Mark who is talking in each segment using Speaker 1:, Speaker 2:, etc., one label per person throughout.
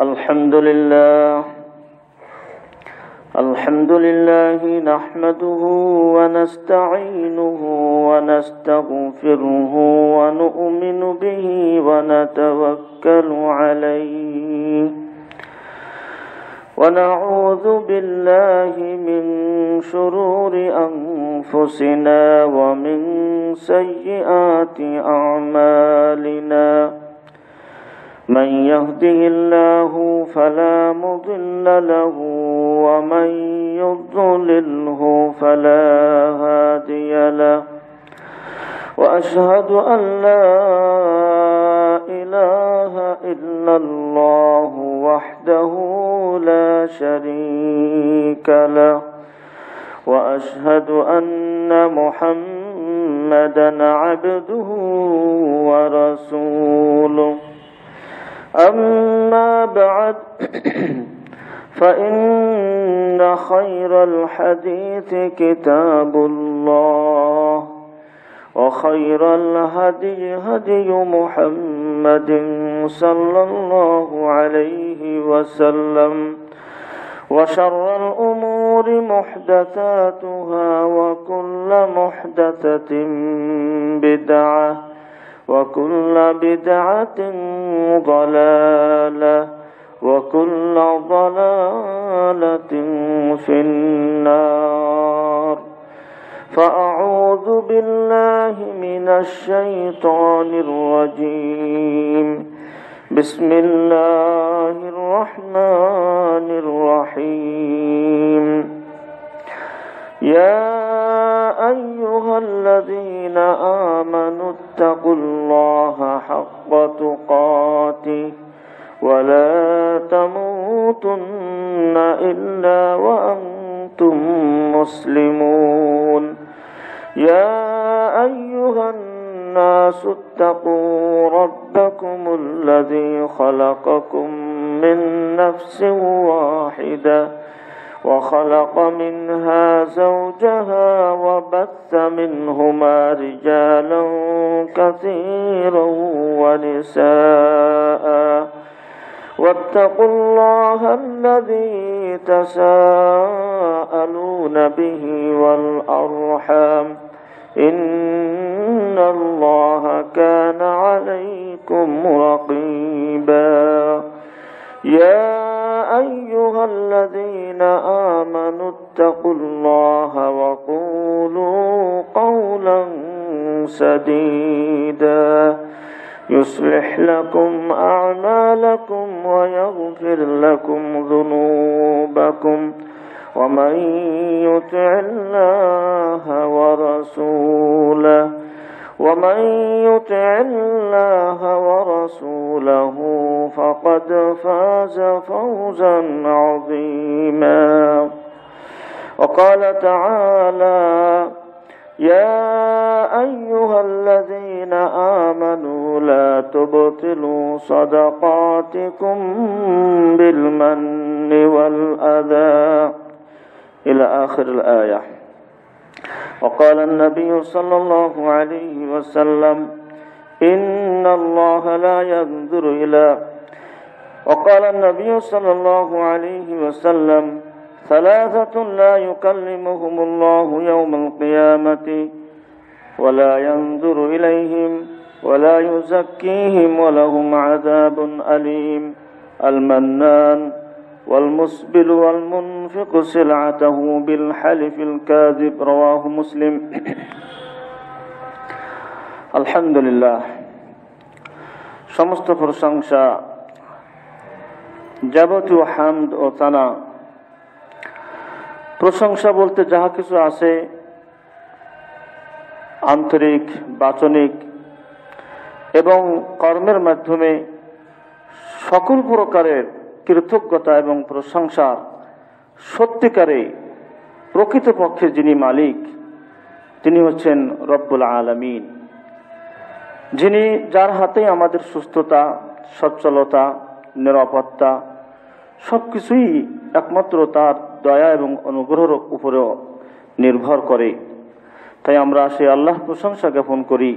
Speaker 1: الحمد لله نحمده ونستعينه ونستغفره ونؤمن به ونتوكل عليه ونعوذ بالله من شرور أنفسنا ومن سيئات أعمالنا من يهده الله فلا مضل له ومن يضلله فلا هادي له وأشهد أن لا إله إلا الله وحده لا شريك له وأشهد أن محمدا عبده ورسوله أما بعد فإن خير الحديث كتاب الله وخير الهدي هدي محمد صلى الله عليه وسلم وشر الأمور محدثاتها وكل محدثة بدعة وكل بدعة ضلالة وكل ضلالة في النار فأعوذ بالله من الشيطان الرجيم بسم الله الرحمن الرحيم يا أيها الذين آمنوا اتقوا الله حق تقاته ولا تموتن إلا وأنتم مسلمون يا أيها الناس اتقوا ربكم الذي خلقكم من نفس واحدة وخلق منها زوجها وبث منهما رجالا كثيرا ونساء واتقوا الله الذي تساءلون به والأرحام إن الله كان عليكم رقيبا يا أيها الذين آمنوا اتقوا الله وقولوا قولا سديدا يصلح لكم أعمالكم ويغفر لكم ذنوبكم ومن يطع الله ورسوله فقد فاز فوزا عظيما وقال تعالى يا أيها الذين آمنوا لا تبطلوا صدقاتكم بالمن والأذى إلى آخر الآية وقال النبي صلى الله عليه وسلم إن الله لا ينظر إلى وقال النبي صلى الله عليه وسلم ثلاثة لا يكلمهم الله يوم القيامة ولا ينظر إليهم ولا يزكيهم ولهم عذاب أليم المنان والمسبل والمنفق سلعته بالحلف الكاذب رواه مسلم আলহামদুলিল্লাহ সমস্ত প্রশংসা যাবতীয় হামদ ও তানা প্রশংসা বলতে যাহা কিছু আছে আন্তরিক বাচনিক এবং কর্মের মাধ্যমে সকল প্রকারের কৃতজ্ঞতা এবং প্রশংসার সত্যিকারে প্রকৃতপক্ষে যিনি মালিক তিনি হচ্ছেন রব্বুল আলামিন, যিনি যার হাতে আমাদের সুস্থতা, সচ্ছলতা, নিরাপত্তা সবকিছুই একমাত্র তার দয়া এবং অনুগ্রহের উপরে নির্ভর করে। তাই আমরা সেই আল্লাহ প্রশংসা জ্ঞাপন করি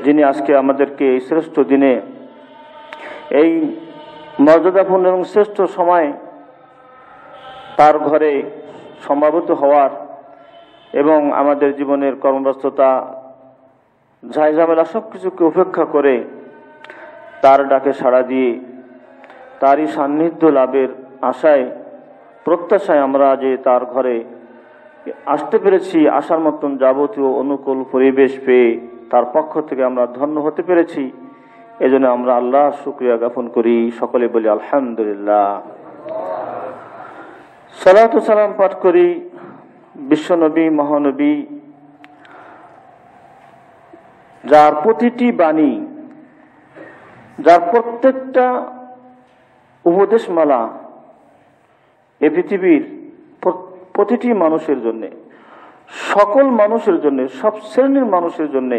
Speaker 1: যিনি আজকে আমাদেরকে এই শ্রেষ্ঠ দিনে এই মর্যাদাপূর্ণ এবং শ্রেষ্ঠ সময় তার ঘরে সমাবেত হওয়ার এবং আমাদের জীবনের কর্মব্যস্ততা ঝামেলা সবকিছুকে উপেক্ষা করে তার ডাকে সাড়া দিয়ে তারই সান্নিধ্য লাভের আশায় প্রত্যাশায় আমরা যে তার ঘরে আসতে পেরেছি, আসার মতন যাবতীয় অনুকূল পরিবেশ পেয়ে তার পক্ষ থেকে আমরা ধন্য হতে পেরেছি। এজন্য আমরা আল্লাহর শুকরিয়া জ্ঞাপন করি, সকলে বলি আলহামদুলিল্লাহ। সালাত ও সালাম পাঠ করি বিশ্বনবী মহানবী, যার প্রতিটি বাণী, যার প্রত্যেকটা উপদেশমালা এ পৃথিবীর প্রতিটি মানুষের জন্য, সকল মানুষের জন্য, সব শ্রেণীর মানুষের জন্য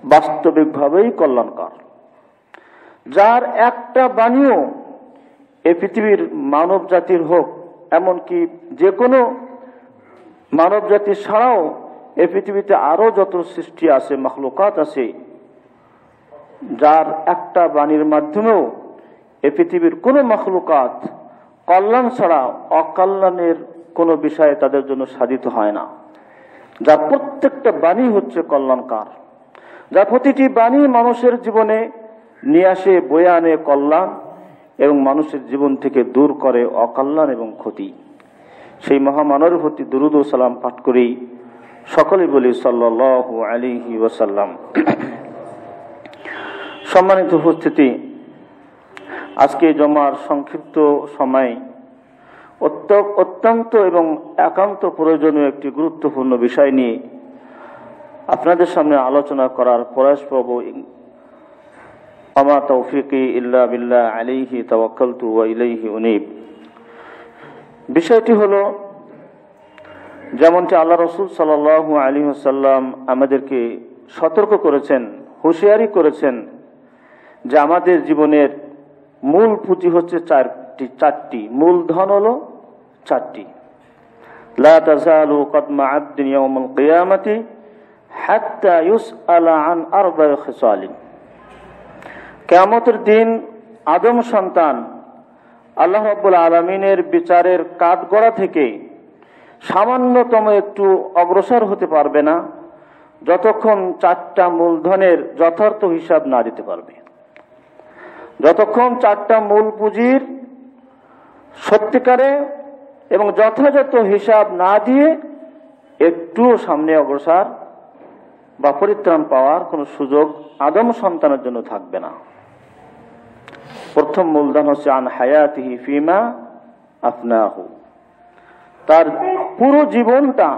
Speaker 1: বাস্তবিকভাবেই কল্যাণকর, যার একটা বাণীও এ পৃথিবীর মানব জাতির হোক, এমনকি যে কোনো মানব জাতি ছাড়াও এ পৃথিবীতে আরো যত সৃষ্টি আছে, মাখলুকাত আছে, যার একটা বাণীর মাধ্যমেও এ পৃথিবীর কোনো মাখলুকাত কল্যাণ ছাড়া অকল্যাণের কোনো বিষয়ে তাদের জন্য সাধিত হয় না। যার প্রত্যেকটা বাণী হচ্ছে কল্যাণকার, যার প্রতিটি বাণী মানুষের জীবনে নিয়ে আসে, বয়ে আনে কল্যাণ এবং মানুষের জীবন থেকে দূর করে অকল্যাণ এবং ক্ষতি। সেই মহামানবের প্রতি দুরূদ ও সালাম পাঠ করি, সকলে বলি সাল্লাল্লাহু আলাইহি ওয়াসাল্লাম। সম্মানিত উপস্থিতি, আজকে জমার সংক্ষিপ্ত সময় অত্যন্ত এবং একান্ত প্রয়োজনীয় একটি গুরুত্বপূর্ণ বিষয় নিয়ে আপনাদের সামনে আলোচনা করার প্রয়াস করব। আমা তৌফিকি ইল্লা বিল্লাহ আলাইহি তাওয়াক্কালতু ওয়া ইলাইহি উনীব। বিষয়টি হলো, যেমনটি আল্লাহ রাসূল সাল্লাল্লাহু আলাইহি ওয়াসাল্লাম আমাদেরকে সতর্ক করেছেন, হুঁশিয়ারি করেছেন যে আমাদের জীবনের মূল পুঁজি হচ্ছে চারটি, মূলধন হলো চারটি। লা তাযালু কদমা আবদিন ইয়াউমাল কিয়ামাতি হাত্তা ইউসআলা আন আরবা'i খিসালিন। কিয়ামতের দিন আদম সন্তান আল্লাহ রাব্বুল আলামিনের বিচারের কাঠগড়া থেকে সামান্যতম একটু অগ্রসর হতে পারবে না যতক্ষণ চারটা মূলধনের যথার্থ হিসাব না দিতে পারবে, যতক্ষণ চারটা মূল পুঁজির সত্যিকারে এবং যথাযথ হিসাব না দিয়ে একটু সামনে অগ্রসর বা পরিত্রাণ পাওয়ার কোন সুযোগ আদম সন্তানের জন্য থাকবে না। প্রথম মূলধন হচ্ছে আন হায়াতিহি ফিমা আফনাহু, তার পুরো জীবনটা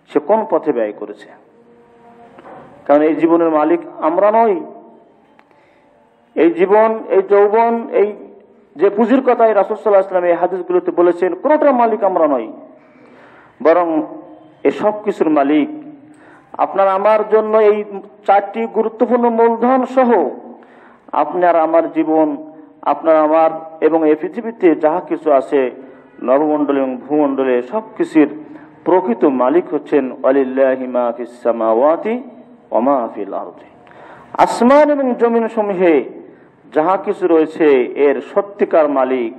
Speaker 1: সে কোন পথে ব্যয় করেছে। কারণ এই জীবনের মালিক আমরা নই। এই জীবন, এই যৌবন, এই যে পুঁজির কথাই রাসূল সাল্লাল্লাহু আলাইহি ওয়াসাল্লাম এই হাদিসগুলোতে বলেছেন, কোনটার মালিক আমরা নই, বরং এসব কিছুর মালিক আপনার আমার জন্য এই চারটি গুরুত্বপূর্ণ মূলধন সহ আপনার আমার জীবন, আপনার আমার এবং এই পৃথিবীতে যাহা কিছু আছে নবমণ্ডলে এবং ভূমণ্ডলে সবকিছুর প্রকৃত মালিক হচ্ছেন ওয়ালিল্লাহি মা ফিস সামাওয়াতি ওয়া মা ফিল আরদি। আসমান এবং জমিন সমূহে যাহা কিছু রয়েছে এর সত্যিকার মালিক,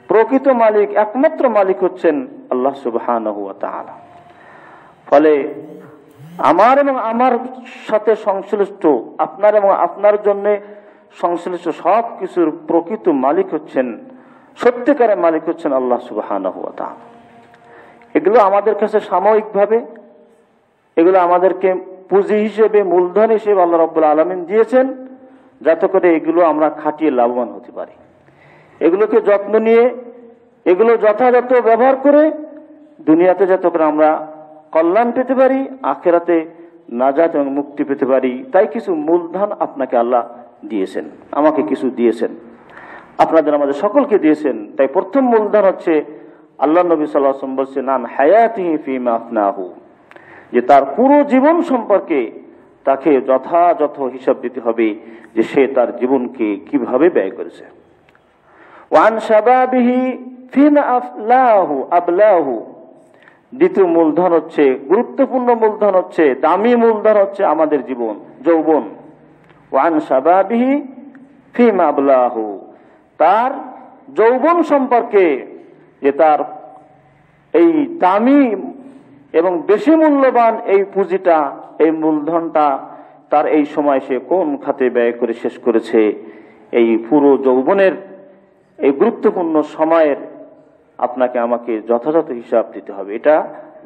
Speaker 1: প্রকৃত মালিক, একমাত্র মালিক হচ্ছেন আল্লাহ সুবহানাহু ওয়া তাআলা। ফলে আমার এবং আমার সাথে সংশ্লিষ্ট, আপনার এবং আপনার জন্য সংশ্লিষ্ট সব কিছুর প্রকৃত মালিক হচ্ছেন, সত্যিকারের মালিক হচ্ছেন আল্লাহ সুবহানাহু ওয়া তাআলা। এগুলো আমাদের কাছে সাময়িকভাবে, এগুলো আমাদেরকে পুঁজি হিসেবে, মূলধন হিসেবে আল্লাহ রাব্বুল আলামিন দিয়েছেন, যাতে করে এগুলো আমরা খাটিয়ে লাভবান হতে পারি। এগুলোকে যত্ন নিয়ে, এগুলো যথাযথ ব্যবহার করে দুনিয়াতে যাতে করে আমরা কল্যাণ পেতে পারি, আখিরাতে নাজাত এবং মুক্তি পেতে পারি, তাই কিছু মূলধন আপনাকে আল্লাহ দিয়েছেন, আমাকে কিছু দিয়েছেন, আপনাদের আমাদের সকলকে দিয়েছেন। তাই প্রথম মূলধন হচ্ছে আল্লাহ নবী সাল্লাল্লাহু আলাইহি ওয়াসাল্লাম বলছেন আন হায়াতিহি ফিমা আফনাহু, যে তার পুরো জীবন সম্পর্কে তাকে যথাযথ হিসাব দিতে হবে যে সে তার জীবনকে কিভাবে ব্যয় করেছে। ওয়ান শাবাবিহি ফিমা আবলাহু, দ্বিতীয় মূলধন হচ্ছে, গুরুত্বপূর্ণ মূলধন হচ্ছে, দামি মূলধন হচ্ছে আমাদের জীবন, যৌবন। ওয়ান শাবাবিহি ফিমা আবলাহু, তার যৌবন সম্পর্কে, যে তার এই দামি এবং বেশি মূল্যবান এই পুঁজিটা, এই মূলধনটা তার এই সময় সে কোন খাতে ব্যয় করে শেষ করেছে, এই পুরো যৌবনের এই গুরুত্বপূর্ণ সময়ের আপনাকে আমাকে যথাযথ হিসাব দিতে হবে। এটা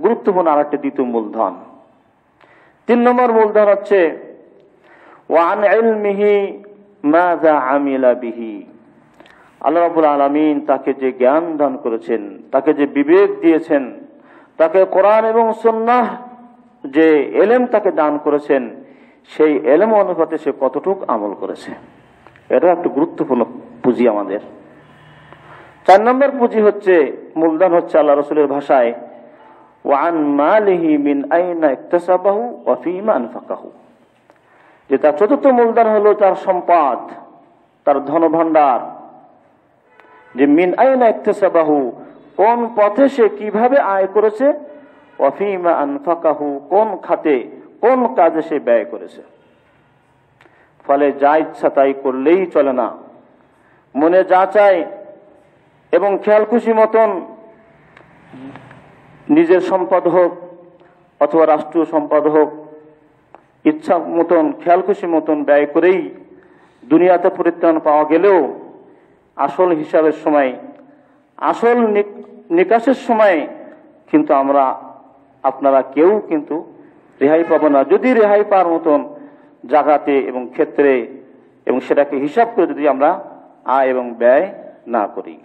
Speaker 1: গুরুত্বপূর্ণ আরেকটা দ্বিতীয় মূলধন। 3 নম্বর মূলধন হচ্ছে ওয়ান ইলমিহি মাযা আমিলা বিহি। আল্লাহ রাব্বুল আলামিন তাকে যে জ্ঞান দান করেছেন, তাকে যে বিবেক দিয়েছেন, তাকে কোরআন এবং সুন্নাহ যে ইলম তাকে দান করেছেন, সেই ইলম অনুপাতে সে কতটুকু আমল করেছে, এটা একটা গুরুত্বপূর্ণ পুঁজি আমাদের। 4 নম্বর পুঁজি হচ্ছে, মূলধন হচ্ছে আল্লাহ রাসূলের ভাষায় ওয়ান মালিহি মিন আইনা ইকতাসাবাহু ওয়া ফীমা আনফাকাহু। যে তার চতুর্থ মূলধন হলো তার সম্পদ, তার ধনভাণ্ডার। যে মিন আইনা ইকতাসাবাহু, কোন পথে সে কিভাবে আয় করেছে, ওয়া ফীমা আনফাকাহু, কোন খাতে কোন কাজে সে ব্যয় করেছে। ফলে যা ইচ্ছা তাই করলেই চলে না, মনে যা চায় এবং খেয়াল খুশি মতন নিজের সম্পদ হোক অথবা রাষ্ট্রীয় সম্পদ হোক, ইচ্ছা মতন খেয়াল খুশি মতন ব্যয় করেই দুনিয়াতে পরিত্রাণ পাওয়া গেলেও আসল হিসাবের সময়, আসল নিকাশের সময় কিন্তু আপনারা কেউ কিন্তু রেহাই পাবো না, যদি রেহাই পাওয়ার মতন জায়গাতে এবং ক্ষেত্রে এবং সেটাকে হিসাব করে যদি আমরা আয় এবং ব্যয় না করি।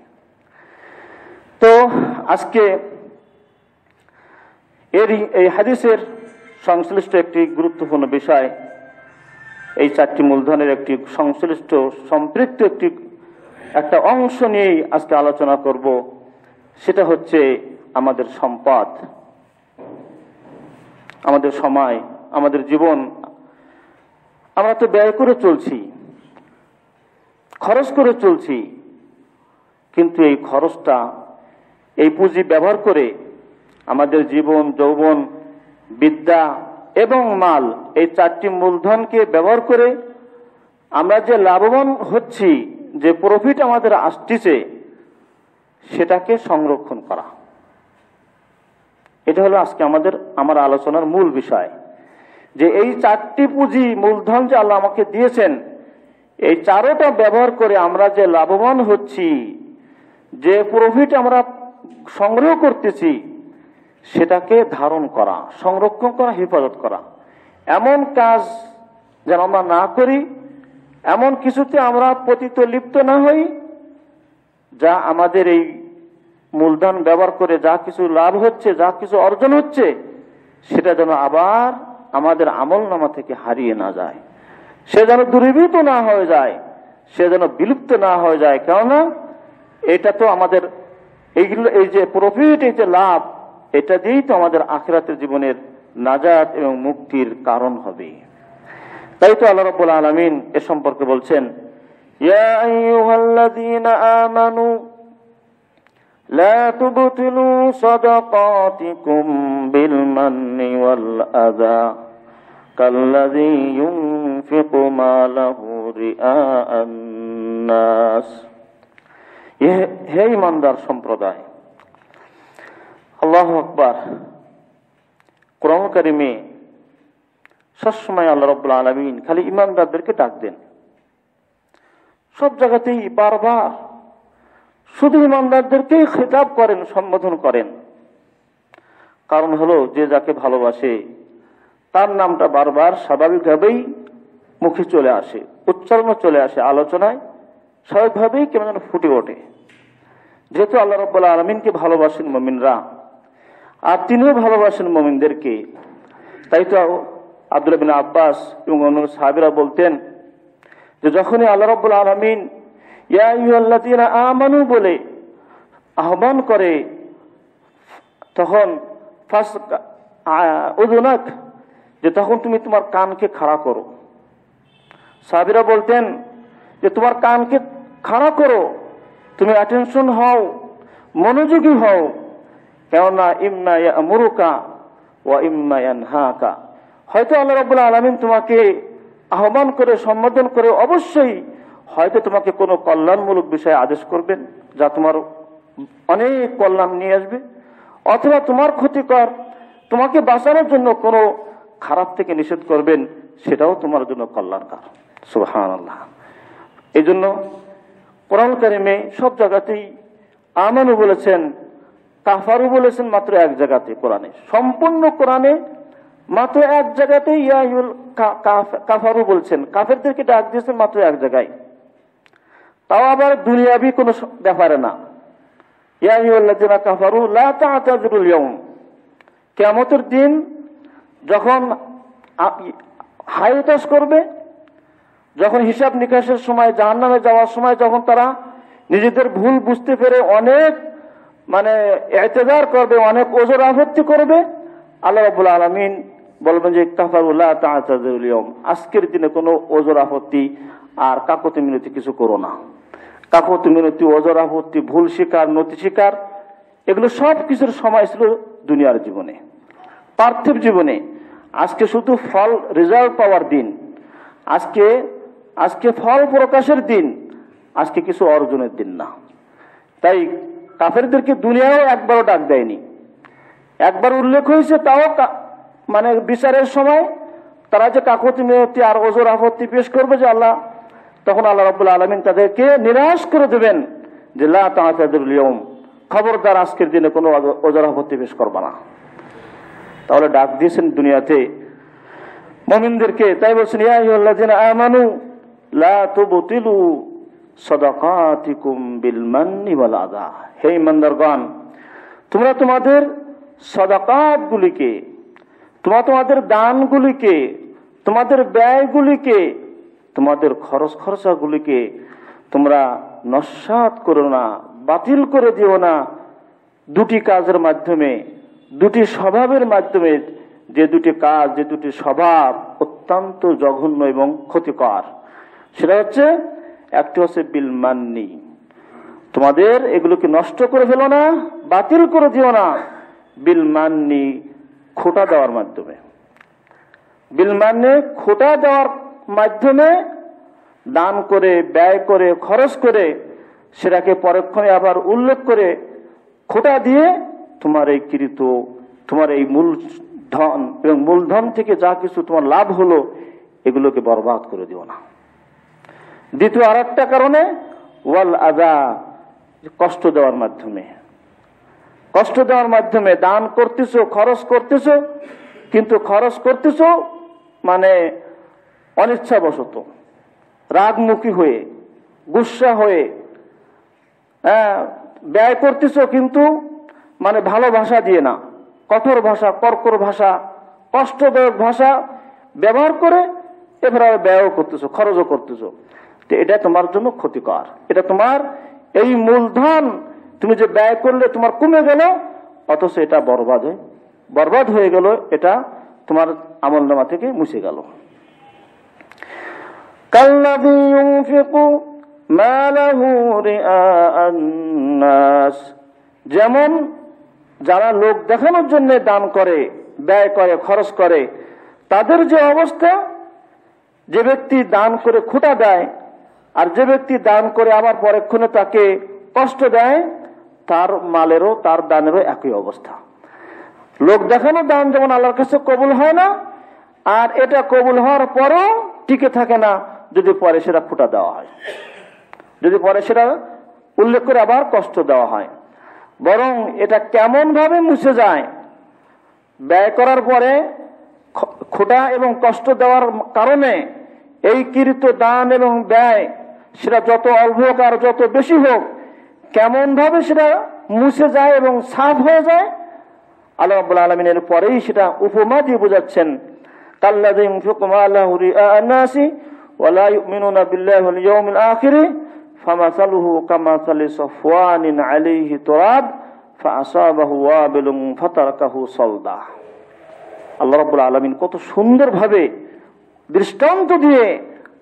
Speaker 1: তো আজকে এই হাদিসের সংশ্লিষ্ট একটি গুরুত্বপূর্ণ বিষয়, এই 4টি মূলধনের একটি সংশ্লিষ্ট সম্পৃক্ত একটা অংশ নিয়েই আজকে আলোচনা করব। সেটা হচ্ছে আমাদের সম্পদ, আমাদের সময়, আমাদের জীবন। আমরা তো ব্যয় করে চলছি, খরচ করে চলছি, কিন্তু এই খরচটা, এই পুঁজি ব্যবহার করে আমাদের জীবন, যৌবন, বিদ্যা এবং মাল, এই 4টি মূলধনকে ব্যবহার করে আমরা যে লাভবান হচ্ছি, যে প্রফিট আমাদের আসছে, সেটাকে সংরক্ষণ করা, এটা হলো আজকে আমার আলোচনার মূল বিষয়। যে এই 4টি পুঁজি মূলধন যে আল্লাহ আমাকে দিয়েছেন, এই 4টা ব্যবহার করে আমরা যে লাভবান হচ্ছি, যে প্রফিট আমরা সংগ্রহ করতেছি, সেটাকে ধারণ করা, সংরক্ষণ করা, হেফাজত করা। এমন কাজ যেন আমরা না করি, এমন কিছুতে আমরা পতিত লিপ্ত না হই, যা আমাদের এই মূলধন ব্যবহার করে যা কিছু লাভ হচ্ছে, যা কিছু অর্জন হচ্ছে, সেটা যেন আবার আমাদের আমলনামা থেকে হারিয়ে না যায়, সে যেন দূরীভূত না হয়ে যায়, সে যেন বিলুপ্ত না হয়ে যায়। কেননা এটা তো আমাদের এইগুলো, এই যে প্রফিট, এই যে লাভ, এটা দিয়েই তো আমাদের আখিরাতের জীবনের নাজাত এবং মুক্তির কারণ হবে। তাই তো আল্লাহ রাব্বুল আলামিন এ সম্পর্কে বলছেন, ইয়া আইয়ুহাল্লাযীনা আমানু লা তুবতিলু সাদাকাতিকুম বিল মান্নি ওয়াল আযা কাল্লাযী ইউনফিকু মালাহু রিআআন নাস। হে ঈমানদার সম্প্রদায়, আল্লাহু আকবার। কোরআন কারীমে সবসময় আল্লাহ রাব্বুল আলামিন খালি ঈমানদারদেরকে ডাক দেন, সব জায়গাতেই বারবার শুধু ঈমানদারদেরকেই খেতাব করেন, সম্বোধন করেন। কারণ হলো, যে যাকে ভালোবাসে তার নামটা বারবার স্বাভাবিকভাবেই মুখে চলে আসে, উচ্চারণে চলে আসে, আলোচনায় স্বাভাবিকভাবেই কেমন যেন ফুটে ওঠে। যেহেতু আল্লাহ রাব্বুল আলামিনকে ভালোবাসেন মুমিনরা, আর তিনিও ভালোবাসেন মুমিনদেরকে, তাই তো আব্দুল্লাহ বিন আব্বাস এবং অন্য সাহাবীরা বলতেন যে যখনই আল্লাহ রাব্বুল আলামিন ইয়া আইয়ুহাল্লাযীনা আমানু বলে আহ্বান করে, তখন উযুনাক, যে তখন তুমি তোমার কানকে খাড়া করো। সাহাবীরা বলতেন যে তোমার কানকে খাড়া করো, তুমি অ্যাটেনশন হও, মনোযোগী হও, কেননা ইম্মা ইয়া'মুরুকা ওয়া ইম্মা ইয়ানহাকা। হয়তো আল্লাহ রাব্বুল আলামিন তোমাকে আহ্বান করে, সম্বোধন করে অবশ্যই হয়তো তোমাকে কোনো কল্যাণমূলক বিষয়ে আদেশ করবেন যা তোমার অনেক কল্যাণ নিয়ে আসবে, অথবা তোমার ক্ষতিকর, তোমাকে বাঁচানোর জন্য কোনো খারাপ থেকে নিষেধ করবেন, সেটাও তোমার জন্য কল্যাণকর। সুবহানাল্লাহ। এই জন্য কোরআন কারিমে সব জায়গাতেই আমানু বলেছেন, কাফারু বলেছেন মাত্র এক জায়গাতে কোরআনে, সম্পূর্ণ কোরআনে মাত্র এক জায়গাতেই ইয়াহুল কাফারু বলছেন, কাফেরদেরকে ডাক দিয়েছেন মাত্র এক জায়গায়, তাও আবার দুনিয়াবি কোনো ব্যাপারে না। ইয়া আইয়ুহাল্লাযীনা কাফারু লা তা'তাযিরুল ইয়াওম, কিয়ামতের দিন যখন হাইতাস করবে, যখন হিসাব নিকাশের সময়, জাহান্নামে যাওয়ার সময় যখন তারা নিজেদের ভুল বুঝতে পেরে অনেক ইতিজার করবে, অনেক ওজর আপত্তি করবে, আল্লাহ রাব্বুল আলামিন বলবেন যে কাফারু লা তা'তাযিরুল ইয়াওম, আজকের দিনে কোনো ওজর আপত্তি আর কাকতি মিনতি কিছু করো না। কাকতি মিনতি, ওজর আপত্তি, ভুল স্বীকার, নতি স্বীকার, এগুলো সব কিছুর সময় ছিল দুনিয়ার জীবনে, পার্থিব জীবনে। আজকে শুধু ফল রেজাল্ট পাওয়ার দিন, আজকে ফল প্রকাশের দিন, আজকে কিছু অর্জনের দিন না। তাই কাফেরদেরকে দুনিয়াও একবারও ডাক দেয়নি, একবার উল্লেখ হয়েছে, তাও বিচারের সময় তারা যে কাকতি মিনতি আর ওজর আপত্তি পেশ করবে যে আল্লাহ, তখন আল্লাহ রাব্বুল আলামিন তাদেরকে নিরাশ করে দেবেন যে লা তা'তাযিরুল ইয়াওম, খবরদার আজকের দিনে কোনো ওজর আপত্তি পেশ করবে না। তাহলে ডাক দিয়েছেন দুনিয়াতে মুমিনদেরকে, তাই বলছেন ইয়া আইয়ুহাল্লাযীনা আমানু লা তুবতিলু সাদাকাতিকুম বিল মান্নি ওয়াল আযা, হে ঈমানদারগণ, তোমরা তোমাদের সাদাকাতগুলিকে, তোমাদের দানগুলিকে, তোমাদের ব্যয়গুলিকে, তোমাদের খরচাগুলিকে তোমরা নস্যাৎ করো না, বাতিল করে দিও না দুটি কাজের মাধ্যমে, দুটি স্বভাবের মাধ্যমে, যে দুটি কাজ, যে দুটি স্বভাব অত্যন্ত জঘন্য এবং ক্ষতিকর। সেটা হচ্ছে, একটি হচ্ছে বিল মান্নি, তোমাদের এগুলোকে নষ্ট করে ফেলো না, বাতিল করে দিও না, বিল মান্নি, খোটা দেওয়ার মাধ্যমে। বিল মান্নি, খোটা দেওয়ার মাধ্যমে দান করে, ব্যয় করে, খরচ করে, সেটাকে পরক্ষণে আবার উল্লেখ করে খোটা দিয়ে তোমার এই কৃত, তোমার এই মূলধন এবং মূলধন থেকে যা কিছু তোমার লাভ হলো, এগুলোকে বরবাদ করে দিও না। দ্বিতীয় আর একটা কারণে ওয়াল আযা, কষ্ট দেওয়ার মাধ্যমে, কষ্ট দেওয়ার মাধ্যমে দান করতেছো, খরচ করতেছো, কিন্তু খরচ করতেছো অনিচ্ছাবশত, রাগমুখী হয়ে, গুসা হয়ে ব্যয় করতেছো, কিন্তু ভালোবাসা দিয়ে না, কঠোর ভাষা, কর্কর ভাষা, কষ্টদায়ক ভাষা ব্যবহার করে এবারে ব্যয়ও করতেছো, খরচও করতেছো। তো এটা তোমার জন্য ক্ষতিকর। এটা তোমার এই মূলধন তুমি যে ব্যয় করলে তোমার কমে গেল, অথচ এটা বরবাদ হয়ে গেল, এটা তোমার আমলনামা থেকে মুছে গেল। কাল্লাযী ইউনফিকু মালাহু রিআআন নাস, যেমন যারা লোক দেখানোর জন্য দান করে, ব্যয় করে, খরচ করে, তাদের যে অবস্থা, যে ব্যক্তি দান করে খোটা দেয় আর যে ব্যক্তি দান করে আবার পরক্ষণে তাকে কষ্ট দেয়, তার মালেরও তার দানেরও একই অবস্থা। লোক দেখানো দান যেমন আল্লাহর কাছে কবুল হয় না, আর এটা কবুল হওয়ার পরও টিকে থাকে না যদি পরে সেটা খোটা দেওয়া হয়, যদি পরে সেটা উল্লেখ করে আবার কষ্ট দেওয়া হয়। বরং এটা কেমন ভাবে মুছে যায়, ব্যয় করার পরে খোটা এবং কষ্ট দেওয়ার কারণে এই কৃত দান এবং ব্যয়, সেটা যত অল্প হোক আর যত বেশি হোক, কেমন ভাবে সেটা মুছে যায় এবং সাফ হয়ে যায়, আল্লাহ রাব্বুল আলামিনের পরেই সেটা উপমা দিয়ে বোঝাচ্ছেন। কাল্লাযী ইউনফিকু মালাহু রিআআন নাসি ওয়া লা ইউমিনুনা বিল্লাহি ওয়াল ইয়াউমিল আখির ফামাসালুহু কামাসালি সাফওয়ানিন আলাইহি তুরাব ফাআসাবাহু ওয়াবিলুন ফাতারাকাহু সালদা। আল্লাহ রাব্বুল আলামিন কত সুন্দরভাবে দৃষ্টান্ত দিয়ে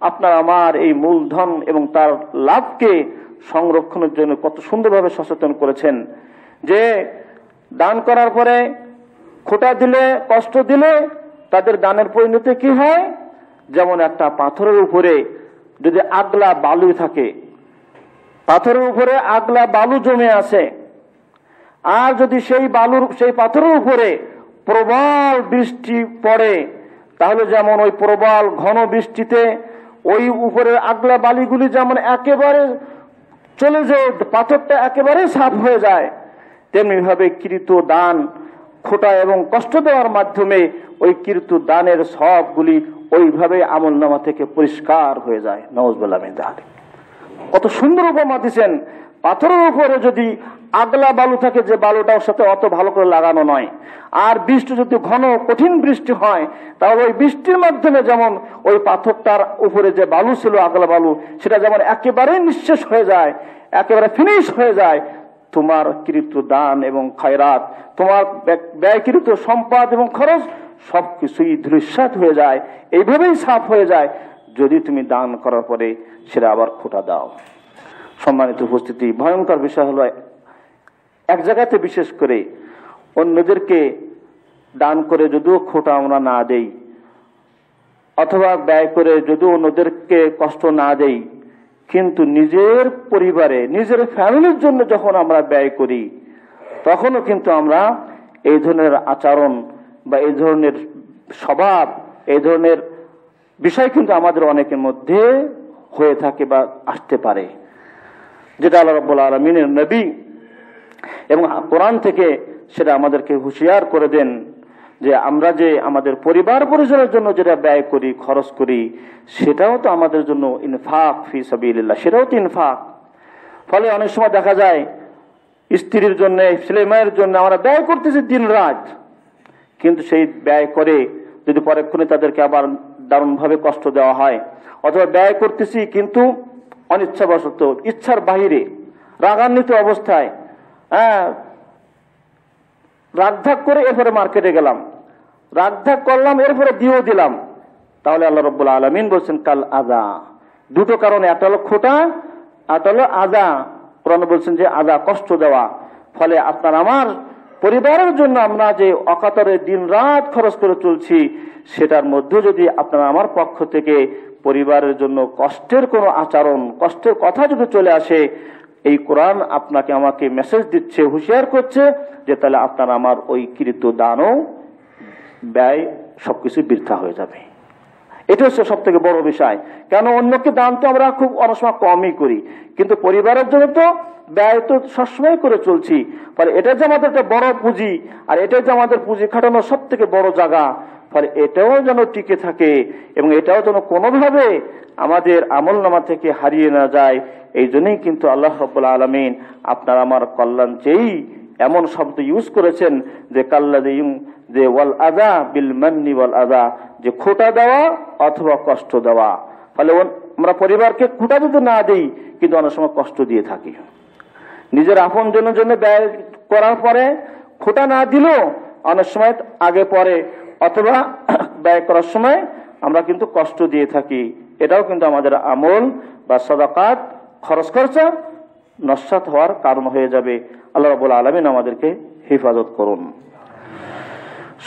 Speaker 1: আপনার আমার এই মূলধন এবং তার লাভকে সংরক্ষণের জন্য কত সুন্দরভাবে সচেতন করেছেন যে দান করার পরে খোটা দিলে, কষ্ট দিলে তাদের দানের পরিণতি কি হয়, যেমন একটা পাথরের উপরে যদি আগলা বালু থাকে, পাথরের উপরে আগলা বালু জমে আছে, আর যদি সেই পাথরের উপরে প্রবল বৃষ্টি পড়ে, তাহলে যেমন ওই প্রবল ঘন বৃষ্টিতে ওই উপরের আগলা বালিগুলি যেমন একেবারে চলে যায়, পাথরটা একেবারে সাফ হয়ে যায়, তেমনি ভাবে কৃত দান খোটা এবং কষ্ট দেওয়ার মাধ্যমে ওই কৃত দানের সবগুলি ওইভাবে আমলনামা থেকে পরিষ্কার হয়ে যায়। নাউযুবিল্লাহ মিন যালিক। কত সুন্দর উপমা দিচ্ছেন। পাথরের উপরে যদি আগলা বালু থাকে, যে বালুটার সাথে অত ভালো করে লাগানো নয়, আর বৃষ্টি যদি ঘন কঠিন বৃষ্টি হয়, তাহলে ওই বৃষ্টির মাধ্যমে যেমন ওই পাথরটার উপরে যে বালু ছিল, আগলা বালু, সেটা যেমন একেবারে নিঃশেষ হয়ে যায়, একেবারে ফিনিশ হয়ে যায়, তোমার কৃত দান এবং খায়রাত, তোমার ব্যয়কৃত সম্পদ এবং খরচ সবকিছুই ধূলিসাৎ হয়ে যায়, এইভাবেই সাফ হয়ে যায় যদি তুমি দান করার পরে সেটা আবার খোটা দাও। সম্মানিত উপস্থিতি, ভয়ঙ্কর বিষয় হলো এক জায়গাতে বিশেষ করে অন্যদেরকে দান করে যদিও খোটা আমরা না দেই, অথবা ব্যয় করে যদিও অন্যদেরকে কষ্ট না দেই, কিন্তু নিজের পরিবারে নিজের ফ্যামিলির জন্য যখন আমরা ব্যয় করি, তখনও কিন্তু আমরা এই ধরনের আচরণ বা এই ধরনের স্বভাব, এই ধরনের বিষয় কিন্তু আমাদের অনেকের মধ্যে হয়ে থাকে বা আসতে পারে, যেটা আল্লাহ রাব্বুল আলামিনের নবী এবং কোরআন থেকে সেটা আমাদেরকে হুঁশিয়ার করে দেন যে আমরা যে আমাদের পরিবার পরিজনের জন্য যেটা ব্যয় করি, খরচ করি, সেটাও তো আমাদের জন্য ইনফাক ফি সাবিলিল্লাহ, সেটাও তো ইনফাক। ফলে অনেক সময় দেখা যায় স্ত্রীর জন্য, ছেলে মেয়ের জন্য আমরা ব্যয় করতেছি দিন রাত, কিন্তু সেই ব্যয় করে যদি পরক্ষণে তাদেরকে আবার দারুণভাবে কষ্ট দেওয়া হয়, অথবা ব্যয় করতেছি কিন্তু অনিচ্ছাবশত, ইচ্ছার বাহিরে, রাগান্বিত অবস্থায়, রাগঢাক করে এরপরে মার্কেটে গেলাম, রাগঢাক করলাম, এরপরে দিয়েও দিলাম, তাহলে আল্লাহ রাব্বুল আলামিন বলছেন কাল আযা। দুটো কারণে, একটা হলো খোটা, একটা হলো আযা। কোরআন বলছেন যে আযা, কষ্ট দেওয়া। ফলে আপনার আমার পরিবারের জন্য আমরা যে অকাতরে দিন রাত খরচ করে চলছি, সেটার মধ্যে যদি আপনার আমার পক্ষ থেকে পরিবারের জন্য কষ্টের কোনো আচরণ, কষ্টের কথা যদি চলে আসে, এই কোরআন আপনাকে আমাকে মেসেজ দিচ্ছে, হুঁশিয়ার করছে যে তাহলে আপনার আমার ওই কৃত দানও ব্যয় সবকিছু বৃথা হয়ে যাবে। এটা হচ্ছে সব থেকে বড় বিষয়। কেন, অন্যকে দান তো আমরা খুব অনেক সময় কমই করি, কিন্তু পরিবারের জন্য তো ব্যয় তো সবসময় করে চলছি। ফলে এটা যে আমাদের একটা বড় পুঁজি, আর এটাই যে আমাদের পুঁজি খাটানোর সব থেকে বড় জায়গা, ফলে এটাও যেন টিকে থাকে এবং এটাও যেন কোনোভাবে আমাদের আমলনামা থেকে হারিয়ে না যায়। এই জন্যই কিন্তু আল্লাহ রাব্বুল আলামিন আপনার আমার কল্যাণ চেয়েই এমন শব্দ ইউজ করেছেন যে কাল্লাযী, যে ওয়াল আযা বিল মান্নি ওয়াল আযা, যে খোটা দেওয়া অথবা কষ্ট দেওয়া। ফলে আমরা পরিবারকে খোটা যদি না দিই, কিন্তু অনেক সময় কষ্ট দিয়ে থাকি। নিজের আপন জনের জন্য ব্যয় করার পরে খোটা না দিলেও অনেক সময় আগে পরে অথবা ব্যয় করার সময় আমরা কিন্তু কষ্ট দিয়ে থাকি। এটাও কিন্তু আমাদের আমল বা সাদাকাত, খরচ খরচা নস্যাৎ হওয়ার কারণ হয়ে যাবে। আল্লাহ রাব্বুল আলামিন আমাদেরকে হেফাজত করুন।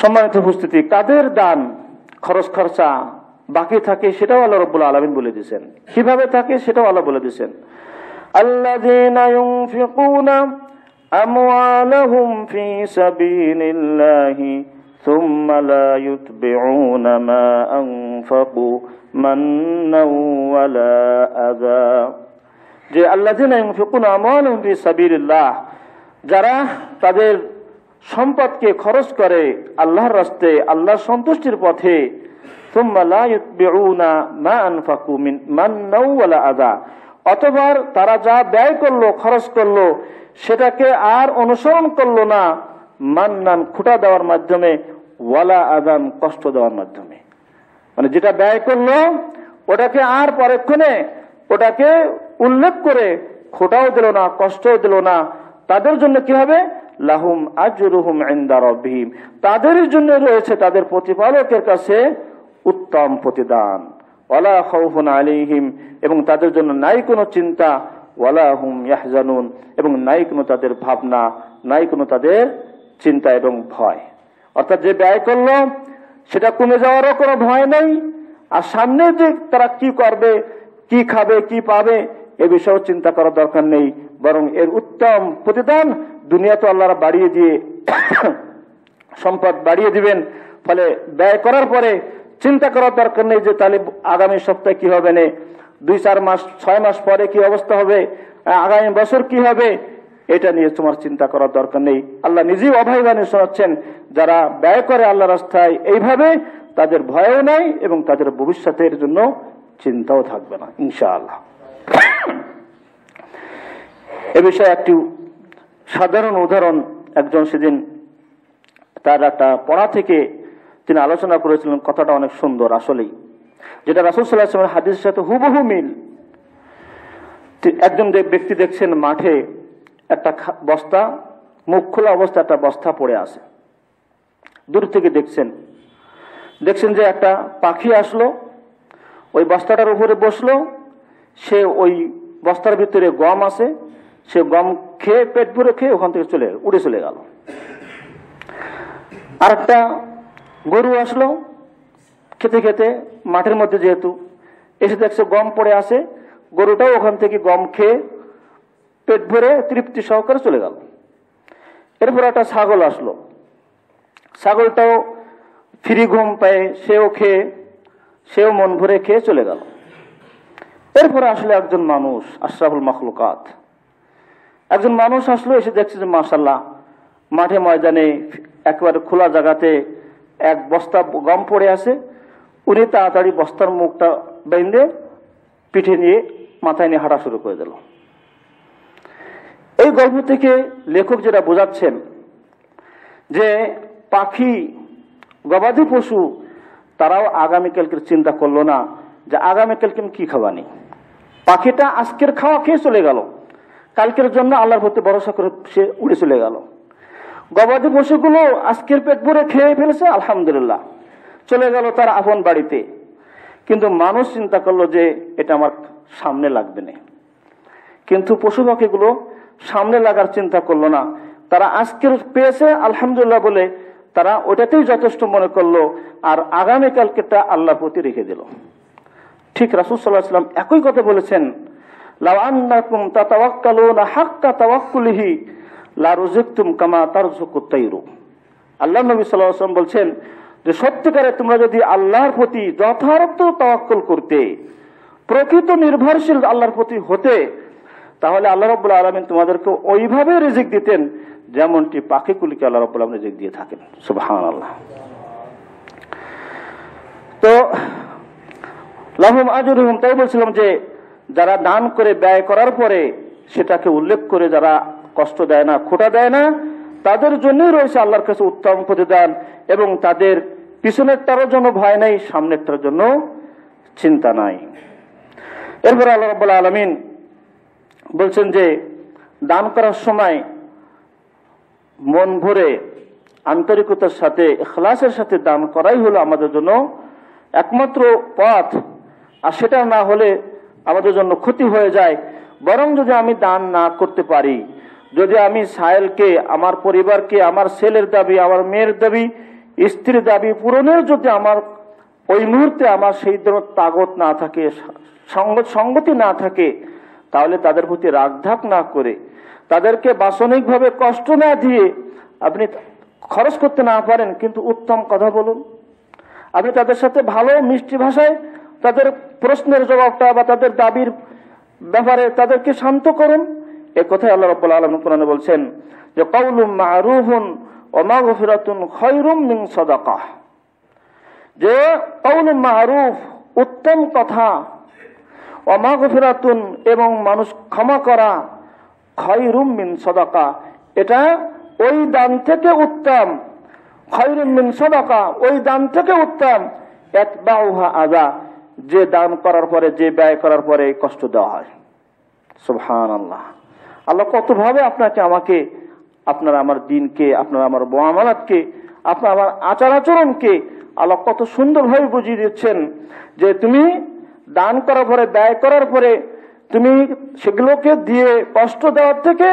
Speaker 1: সম্মানিত উপস্থিতি, কাদের দান খরচ খরচা বাকি থাকে সেটাও আল্লাহ রাব্বুল আলামিন বলে দিয়েছেন। কিভাবে থাকে সেটাও আল্লাহ বলে দিয়েছেন। আল্লাযীনা ইউনফিকুনা আমওয়ালাহুম ফি সাবিলিল্লাহি সুম্মা লা ইউতবিউনা মা আনফাকু মান্নাও ওয়ালা আযা। যে আল্লাযীনা ইউনফিকুনা আমওয়ালাহুম ফি সাবিলিল্লাহ, যারা তাদের সম্পদকে খরচ করে আল্লাহর রাস্তায়, আল্লাহর সন্তুষ্টির পথে, সুম্মা লা ইউতবিউনা মা আনফাকু মান্নাও ওয়ালা আযা, অতঃপর তারা যা ব্যয় করলো, খরচ করলো, সেটাকে আর অনুসরণ করলো না মান্নান, খোটা দেওয়ার মাধ্যমে, ওয়ালা আযান, কষ্ট দেওয়ার মাধ্যমে। মানে যেটা ব্যয় করলো ওটাকে আর পরক্ষণে ওটাকে উল্লেখ করে খোটাও দিল না, কষ্টও দিল না, তাদের জন্য কি হবে? লাহুম আজরুহুম ইনদা রাব্বিহিম, তাদের জন্য রয়েছে তাদের প্রতিপালকের কাছে উত্তম প্রতিদান। ওয়ালা খাউফুন আলাইহিম, এবং তাদের জন্য নাই কোনো চিন্তা, ওয়ালা হুম ইয়াহজানুন, এবং নাই কোনো তাদের ভাবনা, নাই কোনো তাদের চিন্তা এবং ভয়। অর্থাৎ যে ব্যয় করলো সেটা কমে যাওয়ারও কোনো ভয় নেই, আর সামনে যে তারা কি করবে কি খাবে কি পাবে এ বিষয়েও চিন্তা করার দরকার নেই, বরং এর উত্তম প্রতিদান দুনিয়া তো আল্লাহরা বাড়িয়ে দিয়ে সম্পদ বাড়িয়ে দিবেন। ফলে ব্যয় করার পরে চিন্তা করার দরকার নেই যে তাহলে আগামী সপ্তাহে কি হবে, 2-4 মাস 6 মাস পরে কি অবস্থা হবে, আগামী বছর কি হবে, এটা নিয়ে তোমার চিন্তা করার দরকার নেই। আল্লাহ নিজেই অভয় বাণী শোনাচ্ছেন, যারা ব্যয় করে আল্লাহ রাস্তায় এইভাবে তাদের ভয়ও নাই এবং তাদের ভবিষ্যতের জন্য চিন্তাও থাকবে না ইনশাআল্লাহ। এ বিষয়ে একটি সাধারণ উদাহরণ, একজন সেদিন তার একটা পড়া থেকে তিনি আলোচনা করেছিলেন, কথাটা অনেক সুন্দর আসলেই, যেটা রাসূল সাল্লাল্লাহু আলাইহি ওয়াসাল্লামের হাদিসের সাথে হুবহু মিল। একজন ব্যক্তি দেখছেন মাঠে একটা বস্তা, মুখ খোলা অবস্থা একটা বস্তা পড়ে আছে, দূর থেকে দেখছেন যে একটা পাখি আসলো, ওই বস্তাটার উপরে বসলো, সে ওই বস্তার ভিতরে গম আছে, সে গম খেয়ে পেট ভরে খেয়ে ওখান থেকে উড়ে চলে গেল। আর একটা গরু আসলো, খেতে খেতে মাঠের মধ্যে যেহেতু এসে দেখছে গম পড়ে আছে, গরুটাও ওখান থেকে গম খেয়ে পেট ভরে তৃপ্তি সহকারে চলে গেল। এরপর একটা ছাগল আসলো, ছাগলটাও ফ্রি ঘুম পায়, সেও মন ভরে খেয়ে চলে গেল। এরপরে আসলে একজন মানুষ, আশরাফুল মাখলুকাত, একজন মানুষ আসলো, এসে দেখছে যে মাশাআল্লাহ মাঠে ময়দানে একেবারে খোলা জায়গাতে এক বস্তা গম পড়ে আছে। উনি তাড়াতাড়ি বস্তার মুখটা বেঁধে পিঠে নিয়ে মাথায় নিয়ে হাঁটা শুরু করে দিল। এই গল্প থেকে লেখক যেটা বোঝাচ্ছেন যে পাখি, গবাদি পশু তারাও আগামীকালকে চিন্তা করলো না যে আগামীকালকে কি খাবানি। পাখিটা আজকের খাওয়া খেয়ে চলে গেল, কালকের জন্য আল্লাহর প্রতি ভরসা করে সে উড়ে চলে গেল। গবাদি পশুগুলো আজকের পেট ভরে খেয়ে ফেলেছে, আলহামদুলিল্লাহ, চলে গেল তার আপন বাড়িতে। কিন্তু মানুষ চিন্তা করলো যে এটা আমার সামনে লাগবে না, কিন্তু পশু পাখিগুলো সামনে লাগার চিন্তা করলো না। তারা আজকের পেয়েছে আলহামদুলিল্লাহ বলে তারা ওটাতেই যথেষ্ট মনে করলো, আর আগামীকালকেটা আল্লাহর প্রতি রেখে দিল। ঠিক রাসূল সাল্লাল্লাহু আলাইহি ওয়াসাল্লাম একই কথা বলেছেন, লাউ আন্নাকুম তাতাওয়াক্কালুনা হাক্কা তাওয়াক্কুলিহি লা রুজিকতুম কামা তারযুকুত তায়রু। আল্লাহ নবী সাল্লাল্লাহু আলাইহি ওয়াসাল্লাম বলছেন যে সত্যিকারে তোমরা যদি আল্লাহর প্রতি যথার্থ তাওয়াক্কুল করতে, প্রকৃত নির্ভরশীল আল্লাহর প্রতি হতে, তাহলে আল্লাহ রাব্বুল আলামিন তোমাদেরকে ওইভাবে রিজিক দিতেন যেমনটি পাখিগুলিকে আল্লাহ রাব্বুল আলামিন রিজিক দিয়ে থাকেন। সুবহানাল্লাহ। তো লাহুম আজরুহুম, তাই বলছিলাম যে যারা দান করে ব্যয় করার পরে সেটাকে উল্লেখ করে যারা কষ্ট দেয় না, খোটা দেয় না, তাদের জন্যই রয়েছে আল্লাহর কাছে উত্তম প্রতিদান, এবং তাদের পিছনেরটারও জন্য ভয় নাই, সামনেরটার জন্য চিন্তা নাই। এরপর আল্লাহ রাব্বুল আলামিন বলছেন যে দান করার সময় মন ভরে আন্তরিকতার সাথে, ইখলাসের সাথে দান করাই হলো আমাদের জন্য একমাত্র পথ। আর সেটা না হলে আমাদের জন্য ক্ষতি হয়ে যায়। বরং যদি আমি দান না করতে পারি, যদি আমি সায়েলকে, আমার পরিবারকে, আমার ছেলের দাবি, আমার মেয়ের দাবি, স্ত্রীর দাবি পূরণের যদি আমার ওই মুহূর্তে আমার সেই ধরনের তাগত না থাকে, সঙ্গতি না থাকে, তাহলে তাদের প্রতি রাগঢাক না করে, তাদেরকে বাসনিকভাবে কষ্ট না দিয়ে, আপনি খরচ করতে না পারেন কিন্তু উত্তম কথা বলুন, আপনি তাদের সাথে ভালো মিষ্টি ভাষায় তাদের প্রশ্নের জবাবটা বা তাদের দাবির ব্যাপারে তাদেরকে শান্ত করুন। এ কথাই আল্লাহ রাব্বুল আলামিন কোরআনে বলছেন যে কাউলুম মা'রুফুন ওয়া মাগফিরাতুন খায়রুম মিন সাদাকাহ, যে কাউলুম মা'রুফ উত্তম কথা, ওয়া মাগফিরাতুন এবং মানুষ ক্ষমা করা, খায়রুম মিন সাদাকা এটা ওই দান থেকে উত্তম, খায়রুম মিন সাদাকা ওই দান থেকে উত্তম, ইতবাউহা আযা যে দান করার পরে, যে ব্যয় করার পরে কষ্ট দেওয়া হয়। সুবহানাল্লাহ। আল্লাহ কতভাবে আপনাকে আমাকে, আপনার আমার দিনকে, আপনার আমার মুআমালাতকে, আপনার আমার আচার আচরণকে আল্লাহ কত সুন্দরভাবে বুঝিয়ে দিচ্ছেন যে তুমি দান করার পরে, ব্যয় করার পরে তুমি সেগুলোকে দিয়ে কষ্ট দেওয়ার থেকে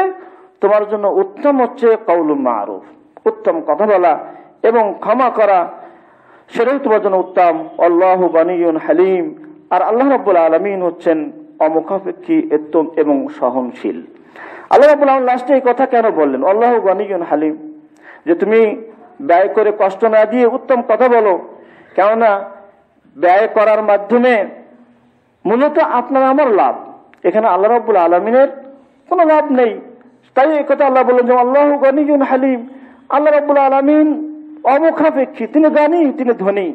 Speaker 1: তোমার জন্য উত্তম হচ্ছে কাউলুম মা'রুফ, উত্তম কথা বলা এবং ক্ষমা করা, সেটাই তোমার জন্য উত্তম। আল্লাহু গানিয়ুন হালিম, আর আল্লাহ রাব্বুল আলামিন হচ্ছেন অমুখাপেক্ষী এবং সহনশীল। আল্লাহ রাব্বুল আলামিন লাস্টে এই কথা কেন বললেন, আল্লাহু গনিয়্যুন হালিম, যে তুমি ব্যয় করে কষ্ট না দিয়ে উত্তম কথা বলো, কেননা ব্যয় করার মাধ্যমে মূলত আপনার আমার লাভ, এখানে আল্লাহ রাব্বুল আলামিনের কোনো লাভ নেই। তাই এই কথা আল্লাহ বললেন যে আল্লাহু গনিয়্যুন হালিম, আল্লাহ রাব্বুল আলামিন অমুখাপেক্ষী, তিনি জ্ঞানী, তিনি ধনী,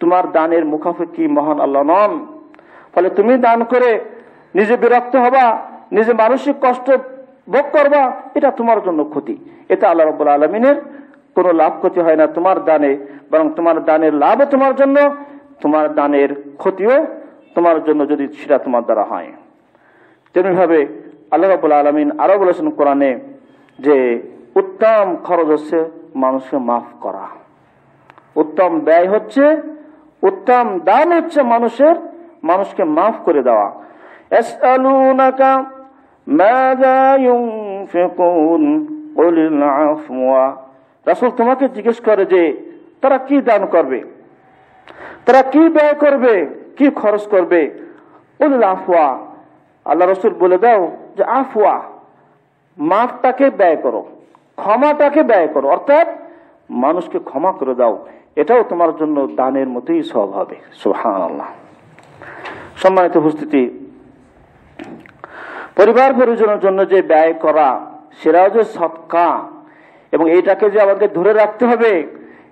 Speaker 1: তোমার দানের মুখাপেক্ষী মহান আল্লাহ নন। ফলে তুমি দান করে নিজে বিরক্ত হবা, নিজে মানসিক কষ্ট ভোগ করবা, এটা তোমার জন্য ক্ষতি। এটা আল্লাহ রাব্বুল আলামিনের কোনো লাভ ক্ষতি হয় না তোমার দানে, বরং তোমার দানের লাভও তোমার জন্য, তোমার দানের ক্ষতিও তোমার জন্য যদি সেটা তোমার দ্বারা হয়। তেমনি ভাবে আল্লাহ রাব্বুল আলামিন আরো বলেছেন কোরআনে যে উত্তম খরচ হচ্ছে মানুষকে মাফ করা, উত্তম ব্যয় হচ্ছে, উত্তম দান হচ্ছে মানুষকে মাফ করে দেওয়া। ইয়াসআলুনাকা মাযা ইউনফিকুন কুলিল আফওয়া, রাসূল তোমাকে জিজ্ঞেস করে যে তারা কি দান করবে, তারা কি ব্যয় করবে, কি খরচ করবে। কুলিল আফওয়া, আল্লাহ রাসূল বলে দাও যে আফওয়া, মাফটাকে ব্যয় করো, ক্ষমাটাকে ব্যয় করো, অর্থাৎ মানুষকে ক্ষমা করে দাও, এটাও তোমার জন্য দানের মতোই সওয়াব হবে। সুবহানাল্লাহ। সম্মানিত উপস্থিতি, পরিবার পরিজনের জন্য যে ব্যয় করা, সেটাও যে সদকা, এবং এইটাকে যে আমাকে ধরে রাখতে হবে,